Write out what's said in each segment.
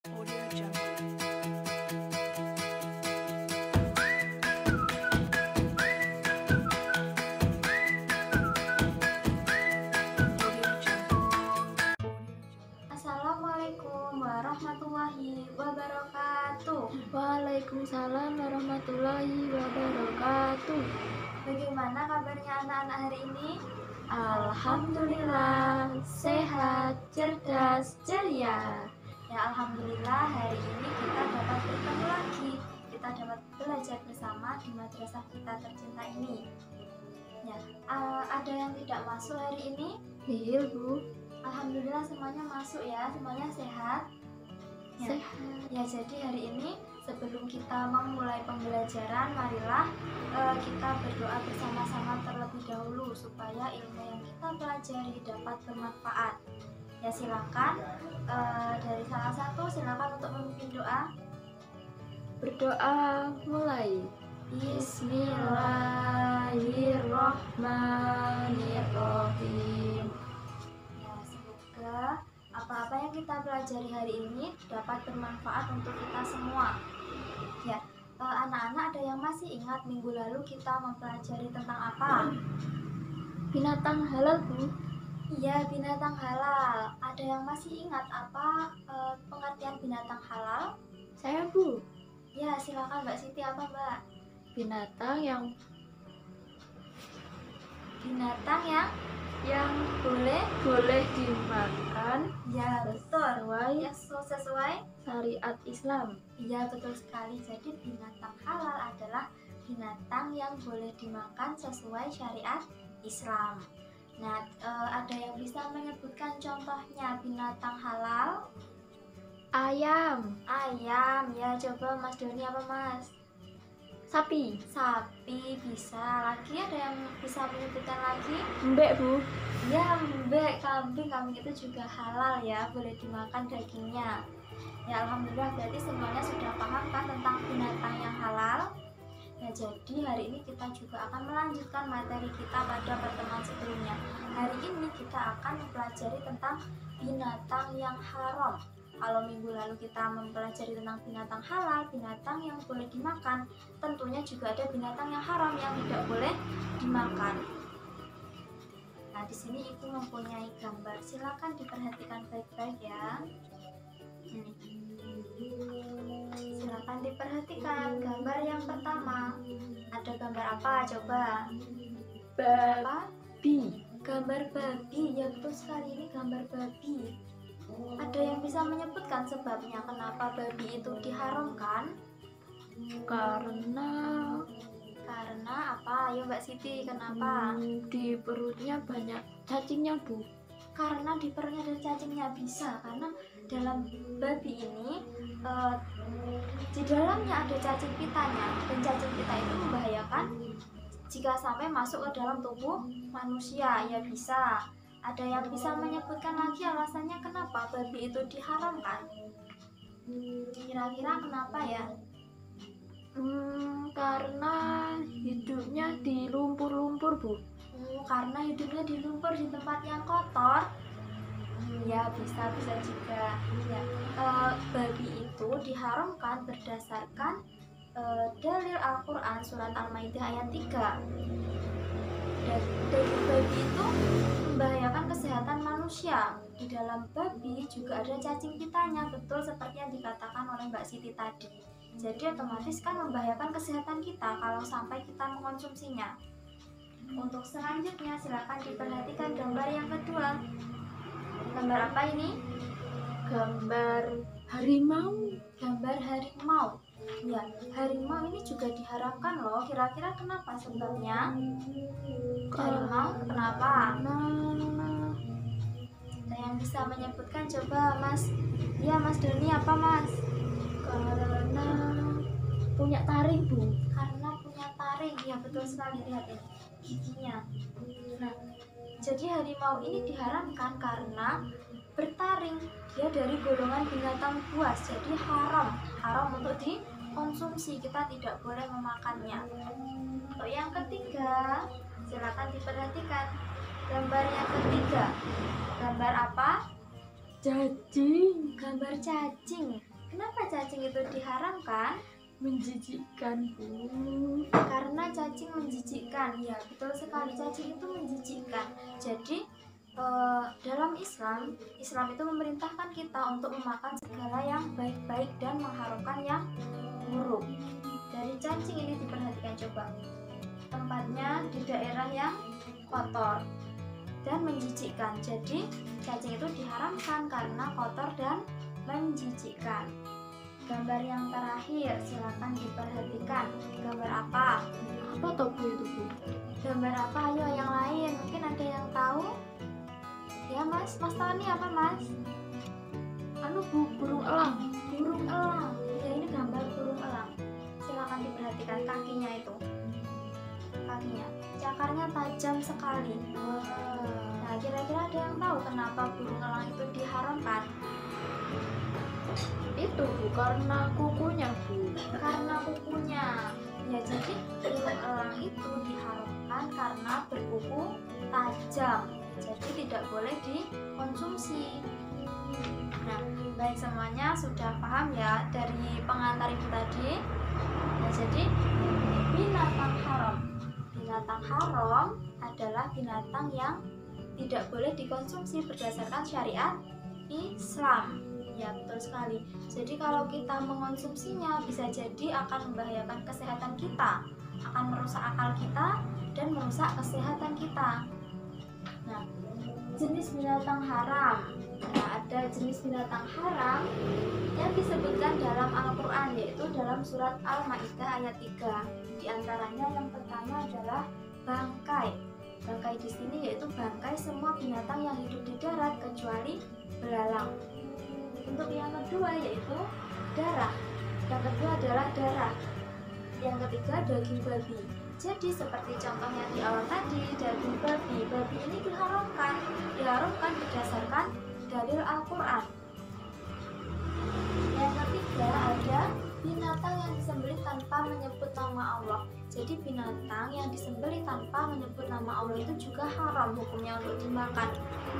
Audio Jungle. Audio Jungle. Assalamualaikum warahmatullahi wabarakatuh. Waalaikumsalam warahmatullahi wabarakatuh. Bagaimana kabarnya anak-anak hari ini? Alhamdulillah, sehat, cerdas, ceria. Ya alhamdulillah hari ini kita dapat bertemu lagi. Kita dapat belajar bersama di madrasah kita tercinta ini. Ya, ada yang tidak masuk hari ini? Iya, Bu. Alhamdulillah semuanya masuk ya, semuanya sehat. Ya. Sehat. Ya, jadi hari ini sebelum kita memulai pembelajaran, marilah kita berdoa bersama-sama terlebih dahulu supaya ilmu yang kita pelajari dapat bermanfaat. Ya, silakan dari salah satu silakan untuk memimpin doa. Berdoa mulai. Bismillahirrahmanirrahim. Ya, semoga apa-apa yang kita pelajari hari ini dapat bermanfaat untuk kita semua. Ya, anak-anak ada yang masih ingat minggu lalu kita mempelajari tentang apa? Binatang halal, Bu. Iya, binatang halal. Ada yang masih ingat apa pengertian binatang halal? Saya, Bu. Ya, silakan Mbak Siti. Apa Mbak? Binatang yang Binatang yang boleh dimakan ya betul. sesuai Ya, sesuai. syariat Islam. Iya, betul sekali. Jadi binatang halal adalah binatang yang boleh dimakan sesuai syariat Islam. Nah, ada yang bisa menyebutkan contohnya binatang halal? Ayam, Ayam. Ya, coba Mas Doni apa Mas? sapi, Sapi bisa. Lagi ada yang bisa menyebutkan lagi? mbek, Bu. Ya, mbek, kambing. Kambing itu juga halal ya, boleh dimakan dagingnya. Ya, alhamdulillah berarti semuanya sudah paham kan tentang binatang yang halal. Nah, jadi hari ini kita juga akan melanjutkan materi kita pada pertemuan sebelumnya. Hari ini kita akan mempelajari tentang binatang yang haram. Kalau minggu lalu kita mempelajari tentang binatang halal, binatang yang boleh dimakan, tentunya juga ada binatang yang haram yang tidak boleh dimakan. Nah, di sini Ibu mempunyai gambar. Silakan diperhatikan baik-baik ya. Silakan diperhatikan gambar yang pertama. Ada gambar apa? Coba. Apa? Babi, Gambar babi. Ya betul sekali, ini gambar babi. Ada yang bisa menyebutkan sebabnya kenapa babi itu diharamkan? karena Apa? Ayo Mbak Siti, kenapa? di perutnya banyak cacingnya, Bu. Karena di perutnya ada cacingnya. Bisa, karena dalam babi ini di dalamnya ada cacing pitanya, dan cacing pita itu membahayakan jika sampai masuk ke dalam tubuh manusia. Ya bisa. Ada yang bisa menyebutkan lagi alasannya kenapa babi itu diharamkan? Kira-kira kenapa ya? Karena hidupnya di lumpur-lumpur, Bu. Karena hidupnya di lumpur, di tempat yang kotor. Ya bisa juga. Ya, babi itu diharamkan berdasarkan dalil Al-Quran surat Al-Maidah ayat 3. Dan daging babi itu membahayakan kesehatan manusia. Di dalam babi juga ada cacing pitanya, betul seperti yang dikatakan oleh Mbak Siti tadi. Jadi otomatis kan membahayakan kesehatan kita kalau sampai kita mengkonsumsinya. Untuk selanjutnya silakan diperhatikan gambar yang kedua. Gambar apa ini? Gambar harimau. Gambar harimau. Ya, harimau ini juga diharamkan loh. Kira-kira kenapa sebabnya? Harimau kenapa? Ada yang bisa menyebutkan? Coba Mas. Iya Mas Doni, apa Mas? Karena punya taring, Bu. Karena punya taring. Ya betul sekali, lihat ini giginya. Nah, jadi harimau ini diharamkan karena bertaring. Dia dari golongan binatang buas, jadi haram untuk dikonsumsi. Kita tidak boleh memakannya. Untuk yang ketiga, silakan diperhatikan gambar yang ketiga. Gambar apa? Cacing. Gambar cacing. Kenapa cacing itu diharamkan? Menjijikkan, Bu. Karena cacing menjijikkan. Ya, betul sekali, cacing itu menjijikkan. Jadi dalam Islam itu memerintahkan kita untuk memakan segala yang baik-baik dan mengharamkan yang buruk. Dari cacing ini diperhatikan coba. Tempatnya di daerah yang kotor dan menjijikkan. Jadi cacing itu diharamkan karena kotor dan menjijikkan. Gambar yang terakhir silakan diperhatikan. Gambar apa? Apa toh Bu itu, Bu? Gambar apa? Ayo yang lain. Mungkin ada yang tahu? Ya Mas tahu nih apa Mas? Anu Bu, burung elang. Burung elang. Ya ini gambar burung elang. Silakan diperhatikan kakinya itu. Kakinya, cakarnya tajam sekali. Nah, kira-kira ada yang tahu kenapa burung elang itu diharamkan? Itu Bu, karena kukunya, Bu. Karena kukunya. Ya, jadi burung elang itu diharamkan karena berkuku tajam. Jadi tidak boleh dikonsumsi. Nah, baik semuanya sudah paham ya dari pengantar ibu tadi. Nah, jadi binatang haram. Binatang haram adalah binatang yang tidak boleh dikonsumsi berdasarkan syariat Islam. Ya, betul sekali. Jadi kalau kita mengonsumsinya bisa jadi akan membahayakan kesehatan kita, akan merusak akal kita dan merusak kesehatan kita. Nah, jenis binatang haram. Nah, ada jenis binatang haram yang disebutkan dalam Al-Quran, yaitu dalam surat Al-Ma'idah ayat 3. Di antaranya yang pertama adalah bangkai. Bangkai di sini yaitu bangkai semua binatang yang hidup di darat kecuali belalang. Untuk yang kedua yaitu darah. Yang kedua adalah darah. Yang ketiga daging babi. Jadi seperti contohnya di awal tadi, daging babi. Babi ini diharamkan berdasarkan dalil Al-Quran. Yang ketiga ada binatang yang disembelih tanpa menyebut nama Allah. Jadi binatang yang disembelih tanpa menyebut nama Allah itu juga haram hukumnya untuk dimakan.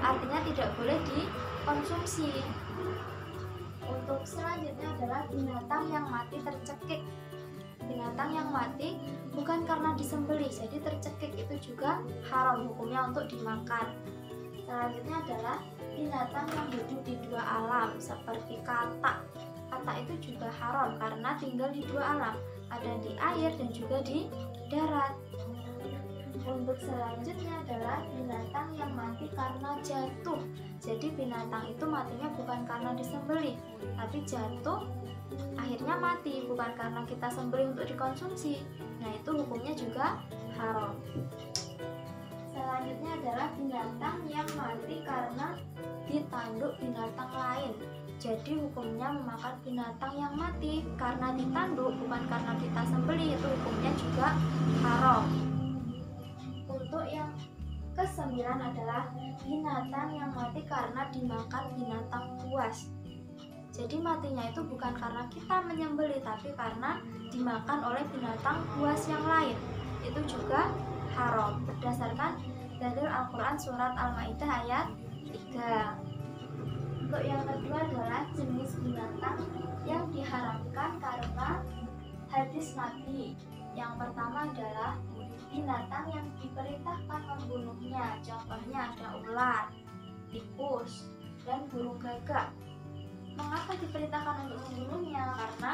Artinya tidak boleh dikonsumsi. Untuk selanjutnya adalah binatang yang mati tercekik. Binatang yang mati bukan karena disembelih, jadi tercekik itu juga haram hukumnya untuk dimakan. Selanjutnya adalah binatang yang hidup di dua alam seperti katak. Katak itu juga haram karena tinggal di dua alam, ada di air dan juga di darat. Untuk selanjutnya adalah binatang yang mati karena jatuh. Jadi binatang itu matinya bukan karena disembelih, tapi jatuh akhirnya mati, bukan karena kita sembelih untuk dikonsumsi. Nah, itu hukumnya juga haram. Selanjutnya adalah binatang yang mati karena ditanduk binatang lain. Jadi hukumnya memakan binatang yang mati karena ditanduk, bukan karena kita sembelih, itu hukumnya juga haram. Untuk yang ke-9 adalah binatang yang mati karena dimakan binatang buas. Jadi matinya itu bukan karena kita menyembelih, tapi karena dimakan oleh binatang buas yang lain. Itu juga haram berdasarkan dalil Al-Quran surat Al-Ma'idah ayat 3. Untuk yang kedua adalah jenis binatang yang diharamkan karena hadis Nabi. Yang pertama adalah binatang yang diperintahkan membunuhnya. Contohnya ada ular, tikus, dan burung gagak. Mengapa diperintahkan untuk membunuhnya? Karena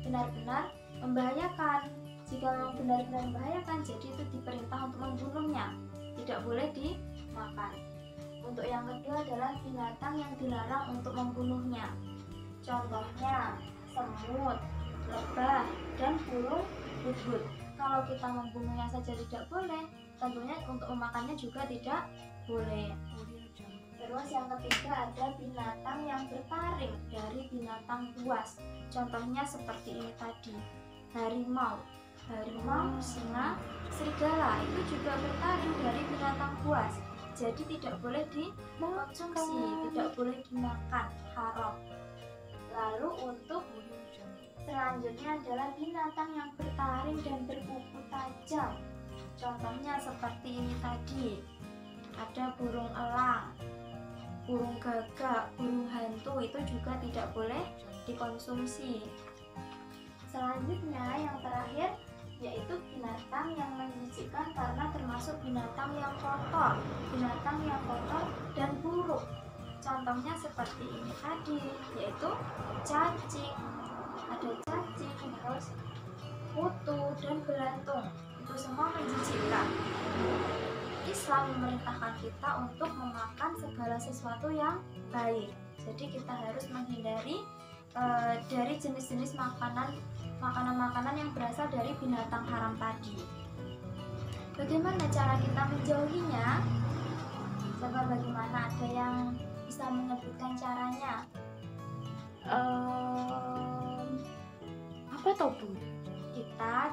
benar-benar membahayakan. Jika memang benar-benar membahayakan, jadi itu diperintah untuk membunuhnya, tidak boleh dimakan. Untuk yang kedua adalah binatang yang dilarang untuk membunuhnya. Contohnya semut, lebah, dan burung hudhud. Kalau kita membunuhnya saja tidak boleh, tentunya untuk memakannya juga tidak boleh. Terus yang ketiga ada binatang yang bertaring dari binatang buas. Contohnya seperti ini tadi, harimau, singa, serigala itu juga bertaring dari binatang buas. Jadi tidak boleh dikonsumsi, tidak boleh dimakan, haram. Lalu untuk selanjutnya adalah binatang yang bertaring dan berkuku tajam. Contohnya seperti ini tadi, ada burung elang, burung gagak, burung hantu, itu juga tidak boleh dikonsumsi. Selanjutnya yang terakhir yaitu binatang yang menjijikkan karena termasuk binatang yang kotor, dan buruk. Contohnya seperti ini tadi, yaitu cacing, ada cacing, terus kutu dan belantung. Itu semua menjijikkan. Islam memerintahkan kita untuk memakan segala sesuatu yang baik. Jadi kita harus menghindari dari jenis-jenis makanan-makanan yang berasal dari binatang haram tadi. Bagaimana cara kita menjauhinya? Coba bagaimana, ada yang bisa menyebutkan caranya? Apa toh Bu?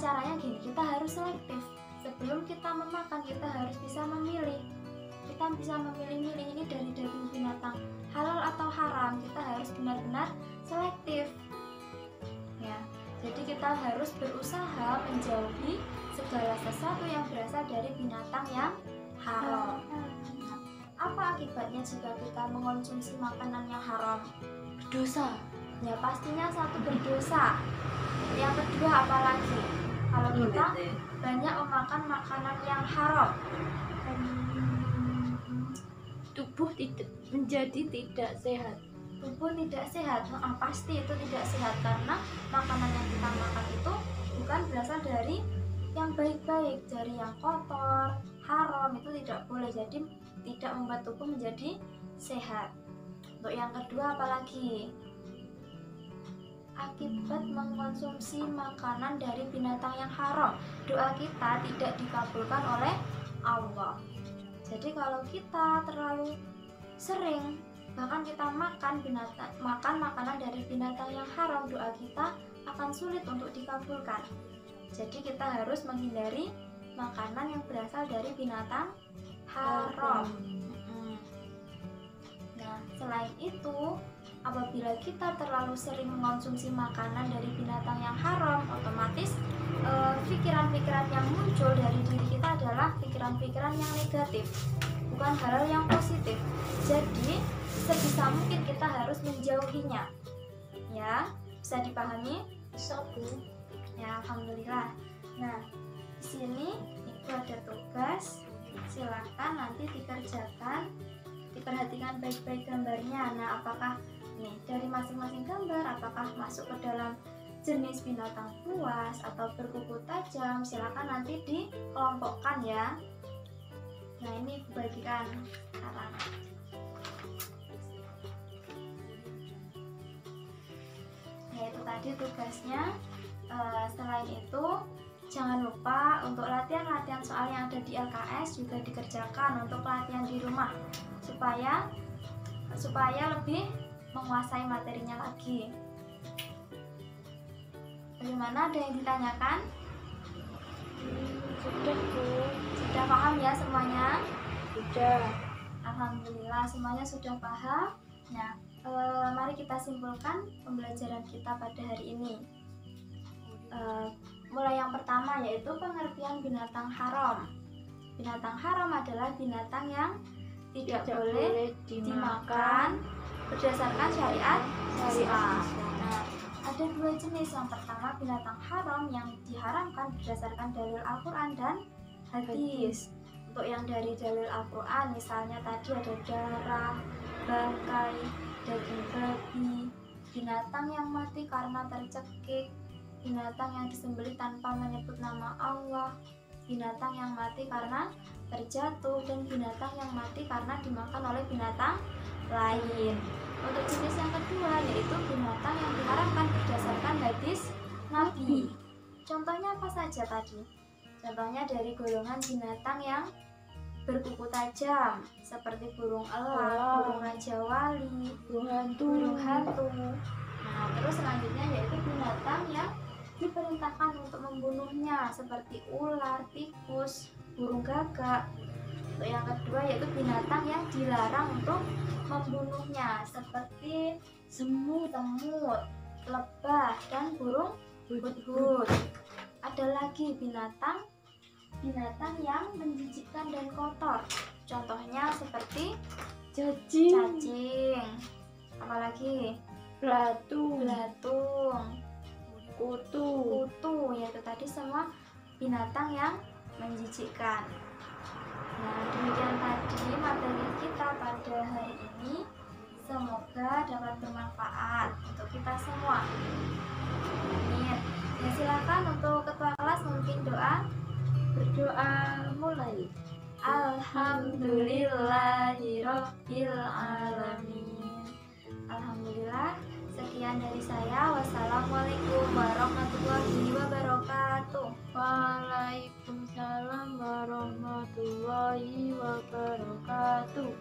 Caranya gini, kita harus selektif. Sebelum kita memakan, kita harus bisa memilih. Kita bisa memilih-milih ini dari daging binatang halal atau haram. Kita harus benar-benar selektif. Ya, jadi kita harus berusaha menjauhi segala sesuatu yang berasal dari binatang yang haram. Apa akibatnya jika kita mengonsumsi makanan yang haram? Dosa. Ya pastinya satu, berdosa. Yang kedua apalagi? Kalau kita banyak memakan makanan yang haram, Tubuh menjadi tidak sehat. tubuh tidak sehat. Pasti itu tidak sehat karena makanan yang kita makan itu bukan berasal dari yang baik-baik, dari yang kotor, haram. Itu tidak boleh, jadi tidak membuat tubuh menjadi sehat. Untuk yang kedua apalagi? Akibat mengkonsumsi makanan dari binatang yang haram, doa kita tidak dikabulkan oleh Allah. Jadi kalau kita terlalu sering, bahkan kita makan makanan dari binatang yang haram, doa kita akan sulit untuk dikabulkan. Jadi kita harus menghindari makanan yang berasal dari binatang haram. Nah, selain itu, apabila kita terlalu sering mengonsumsi makanan dari binatang yang haram, otomatis pikiran-pikiran yang muncul dari diri kita adalah pikiran-pikiran yang negatif, bukan hal yang positif. Jadi sebisa mungkin kita harus menjauhinya. Ya, bisa dipahami? Bisa Bu. Ya, alhamdulillah. Nah, di sini itu ada tugas. Silakan nanti dikerjakan. Diperhatikan baik-baik gambarnya. Nah, apakah nih dari masing-masing gambar apakah masuk ke dalam jenis binatang buas atau berkuku tajam? Silakan nanti dikelompokkan ya. Nah, ini bagikan saran. Ya, itu tadi tugasnya. Selain itu, jangan lupa untuk latihan-latihan soal yang ada di LKS juga dikerjakan untuk latihan di rumah supaya lebih menguasai materinya lagi. Bagaimana, ada yang ditanyakan? Sudah Bu. Sudah paham ya semuanya? Sudah. Alhamdulillah semuanya sudah paham. Nah, mari kita simpulkan pembelajaran kita pada hari ini. Mulai yang pertama yaitu pengertian binatang haram. Binatang haram adalah binatang yang tidak boleh dimakan berdasarkan syariat Islam. Nah, ada dua jenis. Yang pertama binatang haram yang diharamkan berdasarkan dalil Al-Quran dan hadis. Untuk yang dari dalil Al-Quran, misalnya tadi ada darah, bangkai, daging babi, binatang yang mati karena tercekik, binatang yang disembelih tanpa menyebut nama Allah, binatang yang mati karena terjatuh, dan binatang yang mati karena dimakan oleh binatang lain. Untuk jenis yang kedua yaitu binatang yang diharamkan berdasarkan hadis Nabi. Contohnya apa saja tadi? Contohnya dari golongan binatang yang berkuku tajam seperti burung elang, burung raja wali, burung hantu. Nah, terus selanjutnya yaitu binatang yang diperintahkan untuk membunuhnya seperti ular, tikus, burung gagak. Untuk yang kedua yaitu binatang yang dilarang untuk membunuhnya seperti semut, lebah, dan burung hudhud. Ada lagi binatang yang menjijikkan dan kotor. Contohnya seperti Cacing. cacing. Apalagi Belatung. belatung, Kutu. kutu, yaitu tadi semua binatang yang menjijikkan. Nah, demikian tadi materi kita pada hari ini. Semoga dapat bermanfaat untuk kita semua. Amin. Ya, silakan untuk ketua kelas memimpin doa. Berdoa mulai. Alhamdulillahirabbil alamin. Alhamdulillah. Sekian dari saya. Wassalamualaikum warahmatullahi wabarakatuh. Waalaikumsalam warahmatullahi wabarakatuh.